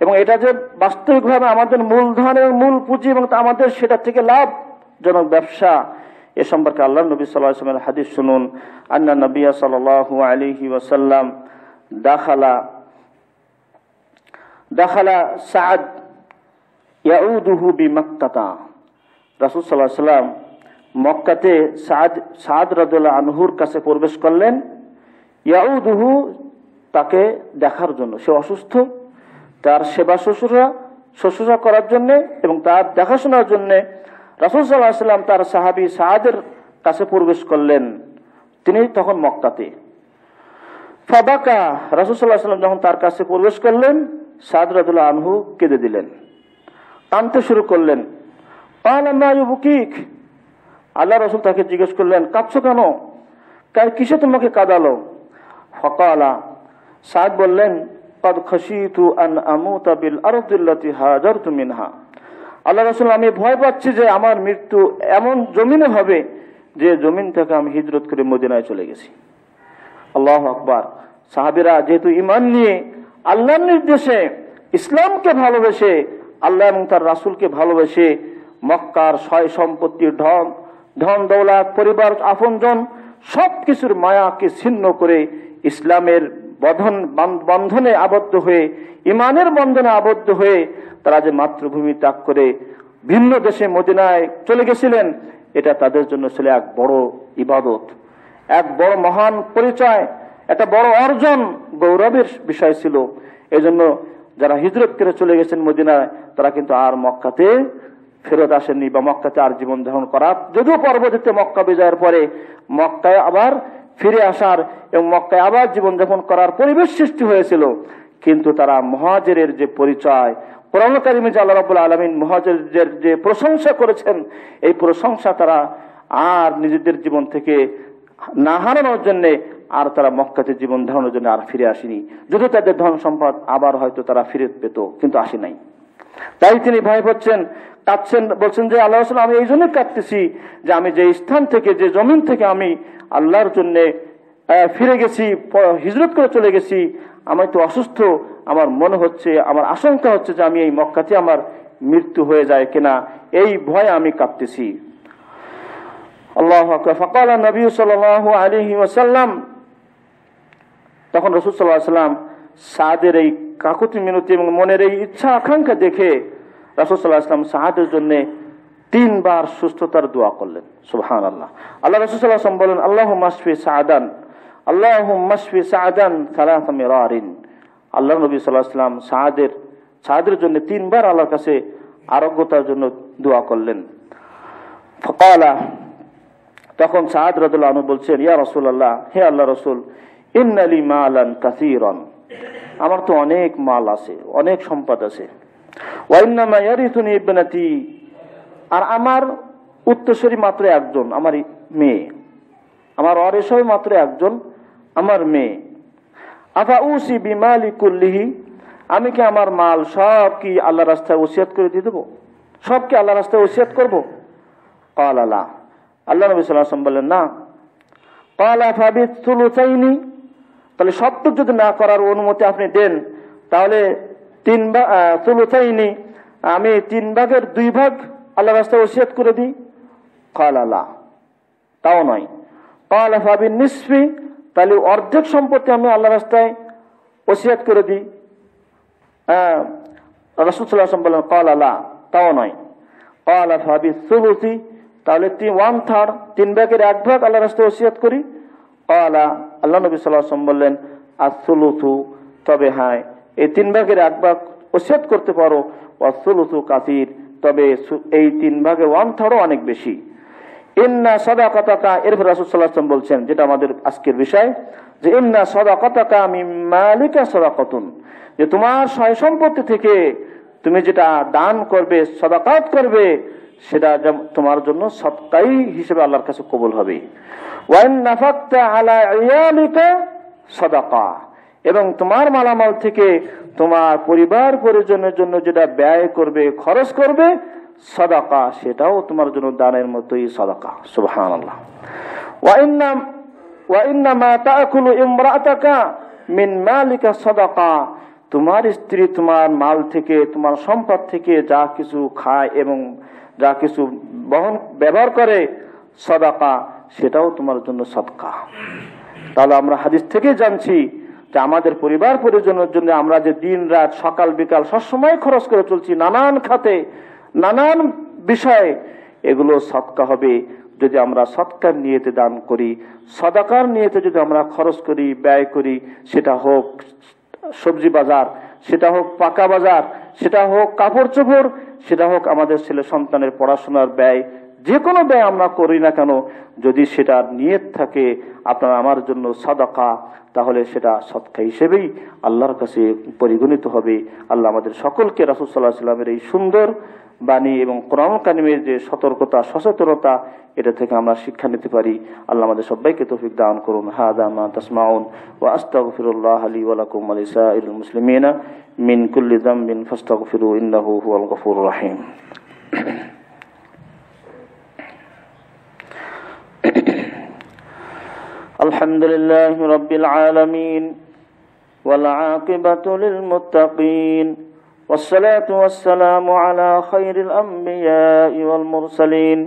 Speaker 1: এবং এটা যে বাস্তবিকভাবে আমাদের মূলধন এবং মূল পুঁজি, এবং আমাদের সেটা থেকে লাভজনক ব্যবসা, এ সম্পর্কে আল্লাহ নবী সাল্লাল্লাহু আলাইহি ওয়াসাল্লামের হাদিস শুনুন। আন্না নবী সাল্লাল্লাহু আলাইহি ওয়াসাল্লাম দাখালা সাদ ইয়াউদুহু বিমাক্কাতা, রাসূল সাল্লাল্লাহু আলাইহি ওয়াসাল্লাম মক্কাতে সাদ রাদিয়াল্লাহু আনহুর কাছে প্রবেশ করলেন। ইয়াউদুহু, তাকে দেখার জন্য, সে অসুস্থ, তার সেবা শুশ্রূষা করার জন্য এবং তার দেখাশোনার জন্য রাসূল সাল্লাল্লাহু আলাইহি ওয়াসাল্লাম তার সাহাবী সাদের কাছে প্রবেশ করলেন। তিনি তখন মক্কাতে। ফাবাকা, রাসূল সাল্লাল্লাহু আলাইহি ওয়াসাল্লাম যখন তার কাছে প্রবেশ করলেন, সাদ রাদিয়াল্লাহু আনহু কেঁদে দিলেন, কাঁদতে শুরু করলেন। ক্বালা মা ইউবকিক, আল্লাহ রাসূল তাকে জিজ্ঞেস করলেন কাঁদছো কেন, কিসে তোমাকে কাঁদালো? ফাকালা, সাদ বললেন ক্বাদ খাশিতু আন আমুতা বিল আরদিল্লাতি হাজারতু মিনহা, আল্লাহ রাসূল আমি ভয় পাচ্ছি যে আমার মৃত্যু এমন জমিনে হবে যে জমিন থেকে আমি হিজরত করে মদিনায় চলে গেছি। আল্লাহু আকবার। সাহাবীরা যেহেতু ঈমান নিয়ে আল্লাহর নির্দেশে ইসলামকে ভালোবেসে, আল্লাহ এবং তার রাসূলকে ভালোবেসে মক্কার সয় সম্পত্তির ধন দৌলত, পরিবার, আপনজন সবকিছুর মায়াকে ছিন্ন করে ইসলামের বন্ধনে আবদ্ধ হয়ে, ঈমানের বন্ধনে আবদ্ধ হয়ে তারা যে মাতৃভূমি ত্যাগ করে ভিন্ন দেশে মদিনায় চলে গেছিলেন, এটা তাদের জন্য ছিল এক বড় ইবাদত, এক বড় মহান পরিচয়, একটা বড় অর্জন, গৌরবের বিষয় ছিল। এজন্য যারা হিজরত করে চলে গেছেন মদিনায়, তারা কিন্তু আর মক্কাতে ফেরত আসেননি বা মক্কাতে আর জীবন ধারণ করার, যদিও পরবর্তীতে মক্কা বিজয়ের পরে মক্কায় আবার ফিরে আসার এবং মক্কায় আবার জীবনযাপন করার পরিবেশ সৃষ্টি হয়েছিল, কিন্তু তারা মুহাজিরের যে পরিচয়, কোরআন কারিমে যে আল্লাহ রাব্বুল আলামিন মুহাজিরদের যে প্রশংসা করেছেন, এই প্রশংসা তারা আর নিজেদের জীবন থেকে না হারানোর জন্য আর তারা মক্কাতে জীবন ধারণের জন্য আর ফিরে আসেনি। যদিও তাদের ধন সম্পদ আবার হয়তো তারা ফিরে পেত, কিন্তু আসে নাই। তাই তিনি ভয় পাচ্ছেন, কাঁদছেন, বলছেন যে আল্লাহ রাসূল আমি এই জন্য কাঁদতেছি যে আমি যে স্থান থেকে, যে জমিন থেকে আমি আল্লাহর জন্য ফিরে গেছি, হিজরত করে চলে গেছি, আমি তো অসুস্থ, আমার মনে হচ্ছে, আমার আশঙ্কা হচ্ছে যে আমি এই মক্কাতে আমার মৃত্যু হয়ে যায় কিনা, এই ভয়ে আমি কাঁদতেছি। আল্লাহু আকবার। ফাকালা নবী সাল্লাল্লাহু আলাইহি ওয়াসাল্লাম, তখন রাসূল সাল্লাল্লাহু আলাইহি ওয়াসাল্লাম সাদের এই কাকুতি মিনতি এবং মনের এই ইচ্ছা আকাঙ্ক্ষা দেখে রাসূল সাল্লাল্লাহু আলাইহি ওয়াসাল্লাম সাদের জন্য 3 বার সুস্থতার দোয়া করলেন। সুবহানাল্লাহ। আল্লাহ রাসূল সাল্লাল্লাহু আলাইহি ওয়াসাল্লাম বলেন আল্লাহুম্মা শফি সাআদান, আল্লাহুম্মা শফি সাআদান 3 মিরারিন। আল্লাহ নবী সাল্লাল্লাহু আলাইহি ওয়াসাল্লাম সাদের জন্য 3 বার আল্লাহর কাছে আরোগ্যতার জন্য দোয়া করলেন। ফাকালা, তখন সাদ রাদিয়াল্লাহু আনহু বলছেন ইয়া রাসূলুল্লাহ, হে আল্লাহর রাসূল, ইন্না লি মালান কাসীরান, আমার তো অনেক মাল আছে, অনেক সম্পদ আছে। ওয়া ইন্নামা ইয়ারিসুনি ইবনাতি, আর আমার উত্তরসূরি মাত্র একজন, আমার মেয়ে, আমার ওয়ারিস হবে মাত্র একজন, আমার মেয়ে। আফা উসি বিমালি কুল্লিহি, আমি কি আমার মাল সব কি আল্লাহ রাস্তায় ওসিয়ত করে দিয়ে দেবো? সব কি আল্লাহ রাস্তায় ওসিয়ত করবো? ক্বালা লা, আল্লাহ নবী সাল্লাল্লাহু আলাইহি ওয়াসাল্লাম বললেন না। ক্বালা ফাবিথুলুসাইনি, তাহলে সবটুকু যদি না করার অনুমতি আপনি দেন, তাহলে সুলুসাইনি, আমি 3/2 ভাগ আল্লাহ রাস্তায় ওসিয়ত করে দিই। ক্বালা লা, তাও নয়। ক্বালা ফাবিনিসফি, তাহলে অর্ধেক সম্পত্তি আমি আল্লাহ রাস্তায় ওসিয়ত করে দিই। রাসূল সাল্লাল্লাহু আলাইহি ওয়াসাল্লাম বললেন ক্বালা লা, তাও নয়। ক্বালা ফাবিসুলুসি, তাহলে 1/3, 3/1 ভাগ আল্লাহ রাস্তায় ওসিয়ত করি। ক্বালা, আল্লাহ নবী সাল্লাল্লাহু আলাইহি ওয়াসাল্লাম বললেন আসুলুসু, তবে হ্যাঁ এই 3/1 ভাগ ওসিয়ত করতে পারো। ওয়াসুলুসু কাসীর, তবে এই 3/1/3 অনেক বেশি। ইন্না সাদাকাতাকা, এরপর রাসূল সাল্লাল্লাহু আলাইহি ওয়াসাল্লাম বলছেন, যেটা আমাদের আজকের বিষয়, যে ইন্না সাদাকাতাকা মিন মালিকা সাদাকাতুন, যে তোমার সয় সম্পত্তি থেকে তুমি যেটা দান করবে, সাদাকাত করবে, সেটা তোমার জন্য সদকাই হিসেবে আল্লাহর কাছে কবুল হবে। ওয়া ইন নাফাকতা আলা ইয়ালিকা সাদাকা, এবং তোমার মালামাল থেকে তোমার পরিবার পরিজনের জন্য যেটা ব্যয় করবে, খরচ করবে, সাদাকা, সেটাও তোমার জন্য দানের মতোই সাদাকা। সুবহানাল্লাহ। ওয়া ইন্নামা তাআকুলু ইমরাআতাকা মিন মালিকা সাদাকা, তোমার স্ত্রী তোমার মাল থেকে, তোমার সম্পদ থেকে যা কিছু খায় এবং যা কিছু ব্যবহার করে, সাদাকা, সেটাও তোমার জন্য সদকা। তাহলে আমরা হাদিস থেকে জানছি যে আমাদের পরিবার পরিজনের জন্য আমরা যে দিন রাত সকাল বিকাল সবসময় খরচ করে চলছি নানান খাতে, নানান বিষয়ে, এগুলো সদকা হবে যদি আমরা সদকার নিয়তে দান করি, সাদাকার নিয়তে যদি আমরা খরচ করি, ব্যয় করি, সেটা হোক সবজি বাজার, সেটা হোক পাকা বাজার, সেটা হোক কাপড় চোপড়, সেটা হোক আমাদের ছেলে সন্তানের পড়াশোনার ব্যয়, যে কোনো ব্যয় আমরা করি না কেন, যদি সেটা নিয়ত থাকে আপনার আমার জন্য সাদাকা, তাহলে সেটা সদকা হিসেবেই আল্লাহর কাছে পরিগণিত হবে। আল্লাহ আমাদের সকলকে রাসূল সাল্লাল্লাহু আলাইহি ওয়াসাল্লামের এই সুন্দর বাণী এবং কোরআন কারিমের যে সতর্কতা, সচেতনতা, এটা থেকে আমরা শিক্ষা নিতে পারি। আল্লাহ আমাদের সবাইকে তৌফিক দান করুন। হাদা মা তাসমাউন ওয়া আস্তাগফিরুল্লাহ লি ওয়া লাকুম ওয়া লিসাইরিল মুসলিমিনা মিন কুল্লি যামবিন ফাস্তাগফিরু ইন্নাহু হুয়াল গফুরুর রহিম। আলহামদুলিল্লাহি রাব্বিল আলামিন ওয়াল আকিবাতু লিল মুত্তাকিন والصلاة والسلام على خير الأنبياء والمرسلين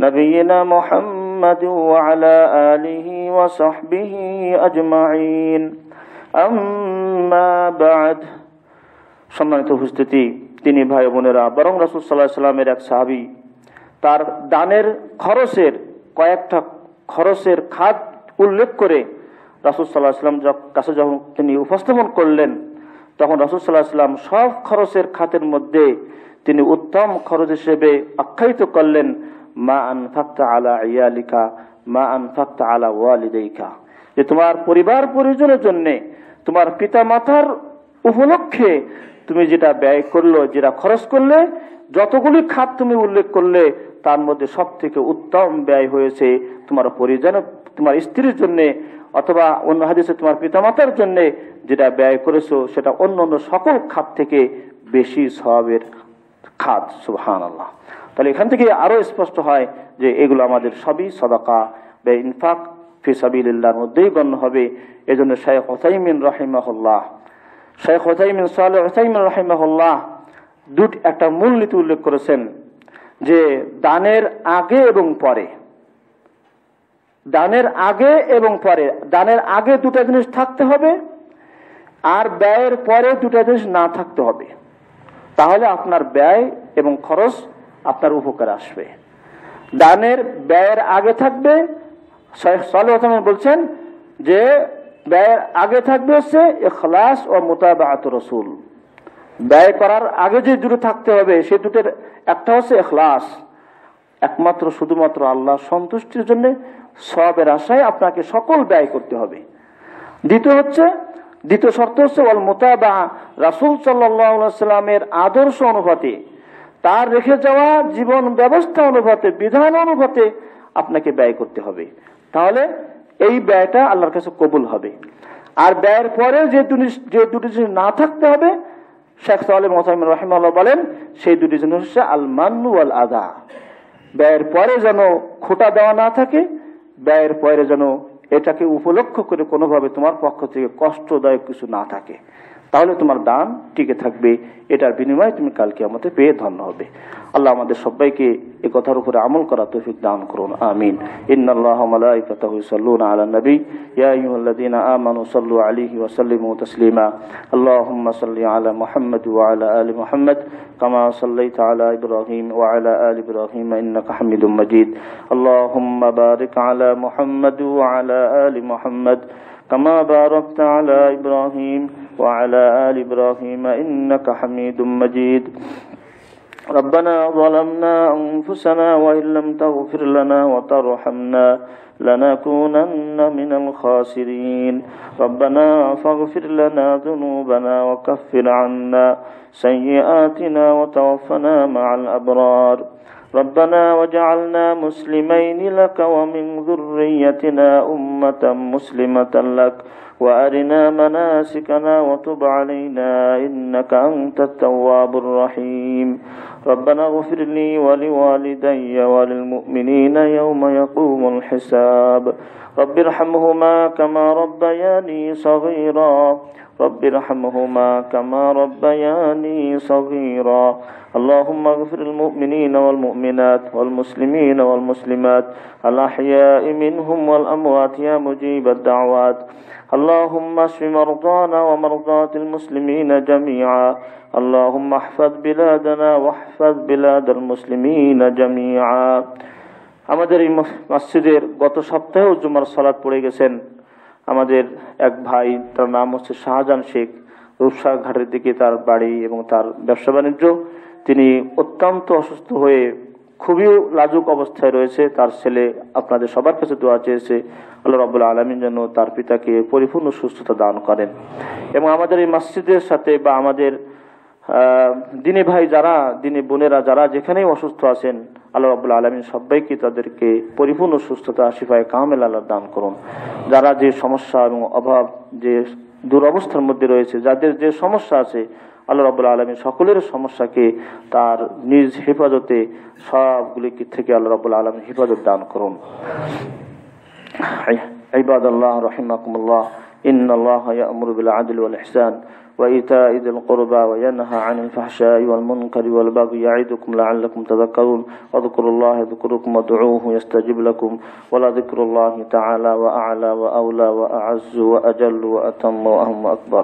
Speaker 1: نبينا محمد وعلى آله وصحبه أجمعين أما بعد। সম্মানিত উপস্থিতি, তিনি ভাই বোনেরা, বরং রাসূল সাল্লাল্লাহু আলাইহি ওয়াসাল্লামের এক সাহাবী তার দানের খরচের কয়েকটা খরচের খাত উল্লেখ করে রাসূল সাল্লাল্লাহু আলাইহি ওয়াসাল্লাম কাছে যখন তিনি উপস্থাপন করলেন, তখন রাসূল সাল্লাল্লাহু আলাইহি ওয়াসাল্লাম সব খরচের খাতের মধ্যে তিনি উত্তম খরচ হিসেবে আখ্যায়িত করলেন মা আনফাকতা আলা ইয়ালিকা মা আনফাকতা আলা ওয়ালিদাইকা, যে তোমার পরিবার পরিজনের জন্য, তোমার পিতা মাতার উপলক্ষে তুমি যেটা ব্যয় করলো, যেটা খরচ করলে, যতগুলি খাত তুমি উল্লেখ করলে, তার মধ্যে সব থেকে উত্তম ব্যয় হয়েছে তোমার পরিজন, তোমার স্ত্রীর জন্য, অথবা অন্য হাদিসে তোমার পিতামাতার জন্য যেটা ব্যয় করেছো, সেটা অন্য অন্য সকল খাত থেকে বেশি সওয়াবের খাত। সুবহানাল্লাহ। তাহলে এখান থেকে আরো স্পষ্ট হয় যে এগুলো আমাদের সবই সাদাকা বা ইনফাক ফি সাবিলিল্লাহর মধ্যেই গণ্য হবে। এজন্য শাইখ উসাইমিন রাহিমাহুল্লাহ, শাইখ উসাইমিন সালেহ উসাইমিন রাহিমাহুল্লাহ একটা মূলনীতি উল্লেখ করেছেন যে দানের আগে এবং পরে, দানের আগে এবং পরে, দানের আগে দুটা জিনিস থাকতে হবে আর ব্যয়ের পরে দুটা জিনিস না থাকতে হবে, তাহলে আপনার ব্যয় এবং খরচ আপনার উপকার আসবে। দানের ব্যয়ের আগে থাকবে, শাইখ সালেহ উসাইমিন বলছেন যে ব্যয়ের আগে থাকবে হচ্ছে ইখলাস ও মুতাবাআত রাসূল। ব্যয় করার আগে যে দুটো থাকতে হবে, সেই দুটোর একটা হচ্ছে ইখলাস, একমাত্র শুধুমাত্র আল্লাহর সন্তুষ্টির জন্য সওয়াবের আশায় আপনাকে সকল ব্যয় করতে হবে। দ্বিতীয় শর্ত হচ্ছে ওয়াল মুতাবা, রাসূল সাল্লাল্লাহু আলাইহি ওয়াসাল্লামের আদর্শ অনুপাতে তার রেখে যাওয়া জীবন ব্যবস্থা অনুপাতে, বিধান অনুপাতে আপনাকে ব্যয় করতে হবে, তাহলে এই ব্যয়টা আল্লাহর কাছে কবুল হবে। আর ব্যয়ের পরে যে দুটি জিনিস না থাকতে হবে, শেখ সালেহ মুহতামিম রাহিমাহুল্লাহ বলেন, সেই দুটি জিনিস হচ্ছে আল মান্নু ওয়াল আদা। ব্যয়ের পরে যেন খোটা দেওয়া না থাকে, ব্যয়ের পরে যেন এটাকে উপলক্ষ করে কোনোভাবে তোমার পক্ষ থেকে কষ্টদায়ক কিছু না থাকে, তাহলে তোমার দান টিকে থাকবে, এটার বিনিময়ে তুমি কাল কিয়ামতে পেয়ে ধন্য হবে। আল্লাহ আমাদের সবাইকে এই কথার উপরে আমল করা তৌফিক দান করুন, আমিন। ইন্নাল্লাহা ওয়া মালাইকাতাহু ইউসাল্লুনা আলান নবী ইয়া আইয়ুহাল্লাযীনা আমানু সাল্লু আলাইহি ওয়া সাল্লিমু তাসলিমা। আল্লাহুম্মা সাল্লি আলা মুহাম্মাদ ওয়া আলা আলি মুহাম্মাদ কামা সাল্লাইতা আলা ইব্রাহিম ওয়া আলা আলি ইব্রাহিম ইন্নাকা হামিদুম মাজিদ। আল্লাহুম্মা বারিক আলা মুহাম্মাদ ওয়া আলা আলি মুহাম্মাদ كما باركت على إبراهيم وعلى آل إبراهيم إنك حميد مجيد. ربنا ظلمنا أنفسنا وإن لم تغفر لنا وترحمنا لنكونن من الخاسرين. ربنا فاغفر لنا ذنوبنا وكفر عنا سيئاتنا وتوفنا مع الأبرار. ربنا وجعلنا مسلمين لك ومن ذريتنا أمة مسلمة لك وأرنا مناسكنا وتب علينا إنك أنت التواب الرحيم. ربنا اغفر لي ولوالدي وللمؤمنين يوم يقوم الحساب. رب ارحمهما كما ربياني صغيرا. رب ارحمهما كما ربياني صغيرا. اللهم اغفر المؤمنين والمؤمنات والمسلمين والمسلمات الأحياء منهم والأموات يا مجيب الدعوات. اللهم اشف مرضانا ومرضاة المسلمين جميعا. اللهم احفظ بلادنا واحفظ بلاد المسلمين جميعا. আমাদের এই মসজিদের গত সপ্তাহেও জুমার সালাত পড়ে গেছেন আমাদের এক ভাই, তার নাম হচ্ছে শাহজাহান শেখ। রূপসা ঘাটের দিকে তার বাড়ি এবং তার ব্যবসা বাণিজ্য। তিনি অত্যন্ত অসুস্থ হয়ে খুবই লাজুক অবস্থায় রয়েছে। তার ছেলে আপনাদের সবার কাছে দোয়া চেয়েছে, আল্লাহ রাব্বুল আলামিন যেন তার পিতাকে পরিপূর্ণ সুস্থতা দান করেন। এবং আমাদের এই মসজিদের সাথে বা আমাদের দিনী ভাই যারা, দিনী বোনেরা যারা যেখানেই অসুস্থ আছেন, আল্লাহ রাব্বুল আলামিন সবাইকে তাদেরকে পরিপূর্ণ সুস্থতা, শিফায়ে কামেল আল্লাহ দান করুন। যারা যে সমস্যা এবং অভাব, যে দুরবস্থার মধ্যে রয়েছে, যাদের যে সমস্যা আছে, আল্লাহ রাব্বুল আলামিন সকলের সমস্যাকে তার নিজ হেফাজতে সবগুলি থেকে আল্লাহ রাব্বুল আলামিন হেফাজত দান করুন। ইবাদাল্লাহ রাহিমাকুমুল্লাহ, ইন্নাল্লাহা ইয়া'মুরু বিল আদলি ওয়াল ইহসান وإيتاء ذي القربى وينهى عن الفحشاء والمنكر والبغي يعظكم لعلكم تذكرون. واذكروا الله يذكركم وادعوه يستجب لكم ولذكر الله تعالى وأعلى وأولى وأعز وأجل وأتم وأهم أكبر.